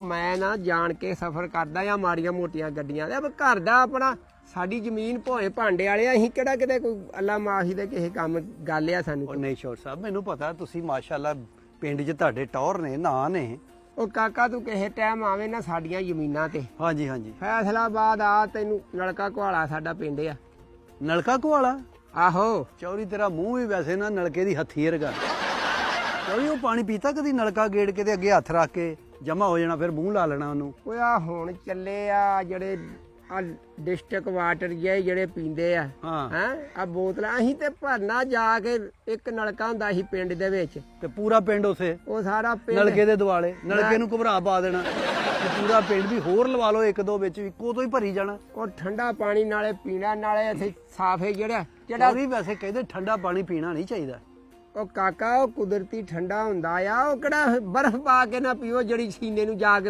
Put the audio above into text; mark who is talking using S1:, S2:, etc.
S1: ਮੈਂ ਨਾ ਜਾਣ ਕੇ ਸਫ਼ਰ ਕਰਦਾ ਆ ਮਾੜੀਆਂ ਮੋਟੀਆਂ ਗੱਡੀਆਂ ਦੇ ਘਰ ਦਾ ਆਪਣਾ ਸਾਡੀ ਜ਼ਮੀਨ ਭੋਏ ਭਾਂਡੇ ਵਾਲੇ ਆ, ਅਸੀਂ ਕਿਹੜਾ ਕਿਤੇ ਕੋਈ ਅੱਲਾ ਮਾਹੀ ਦੇ ਕਿਸੇ ਕੰਮ ਗੱਲ ਆ ਸਾਨੂੰ।
S2: ਉਹ ਨਹੀਂ ਸ਼ੋਰ ਸਾਹਿਬ, ਮੈਨੂੰ ਪਤਾ ਤੁਸੀਂ ਮਾਸ਼ਾਅੱਲਾ ਪਿੰਡ 'ਚ ਤੁਹਾਡੇ ਟੌਰ ਨੇ ਨਾਂ ਨੇ।
S1: ਉਹ ਕਾਕਾ ਤੂੰ ਕਿਸੇ ਟਾਈਮ ਆਵੇਂ ਨਾ ਸਾਡੀਆਂ ਜ਼ਮੀਨਾਂ ਤੇ
S2: ਹਾਂਜੀ ਹਾਂਜੀ।
S1: ਫੈਸਲਾਬਾਦ ਆ, ਤੈਨੂੰ ਨਲਕਾ ਘੁਆਲਾ ਸਾਡਾ ਪਿੰਡ ਆ।
S2: ਨਲਕਾ ਘੁਆਲਾ?
S1: ਆਹੋ
S2: ਚੌਰੀ ਤੇਰਾ ਮੂੰਹ ਵੀ ਵੈਸੇ ਨਾ ਨਲਕੇ ਦੀ ਹੱਥੀ ਵਰਗਾ। ਚੌਰੀ ਉਹ ਪਾਣੀ ਪੀਤਾ ਕਦੀ? ਨਲਕਾ ਗੇੜ ਕੇ ਤੇ ਅੱਗੇ ਹੱਥ ਰੱਖ ਕੇ ਜਮਾ ਹੋ ਜਾਣਾ, ਫਿਰ ਮੂੰਹ ਲਾ ਲੈਣਾ ਉਹਨੂੰ।
S1: ਓਏ ਆ ਹੁਣ ਚੱਲੇ ਆ ਜਿਹੜੇ ਆ ਡਿਸਟ੍ਰਿਕਟ ਵਾਟਰ ਜਿਹੜੇ ਪੀਂਦੇ ਆ
S2: ਹਾਂ
S1: ਹੈ ਆ ਬੋਤਲਾਂ, ਅਸੀਂ ਤੇ ਭਰਨਾ ਜਾ ਕੇ ਇੱਕ ਨਲਕਾ ਹੁੰਦਾ ਸੀ ਪਿੰਡ ਦੇ ਵਿੱਚ,
S2: ਤੇ ਪੂਰਾ ਪਿੰਡ ਉਸੇ
S1: ਉਹ ਸਾਰਾ ਪਿੰਡ
S2: ਨਲਕੇ ਦੇ ਦੁਆਲੇ, ਨਲਕੇ ਨੂੰ ਘਬਰਾ ਪਾ ਦੇਣਾ ਤੇ ਪੂਰਾ ਪਿੰਡ ਵੀ ਹੋਰ ਲਵਾ ਲਓ, ਇੱਕ ਦੋ ਵਿੱਚ ਇੱਕੋ ਤੋਂ ਹੀ ਭਰੀ ਜਾਣਾ।
S1: ਉਹ ਠੰਡਾ ਪਾਣੀ ਨਾਲੇ ਪੀਣਾ ਨਾਲੇ ਇੱਥੇ ਸਾਫੇ ਜਿਹੜਾ
S2: ਚੌਰੀ ਵੈਸੇ ਕਹਿੰਦੇ ਠੰਡਾ ਪਾਣੀ ਪੀਣਾ ਨਹੀਂ ਚਾਹੀਦਾ।
S1: ਉਹ ਕਾਕਾ ਉਹ ਕੁਦਰਤੀ ਠੰਡਾ ਹੁੰਦਾ ਆ, ਉਹ ਕਿਹੜਾ ਬਰਫ਼ ਪਾ ਕੇ ਨਾ ਪੀਓ ਜਿਹੜੀ ਸੀਨੇ ਨੂੰ ਜਾ ਕੇ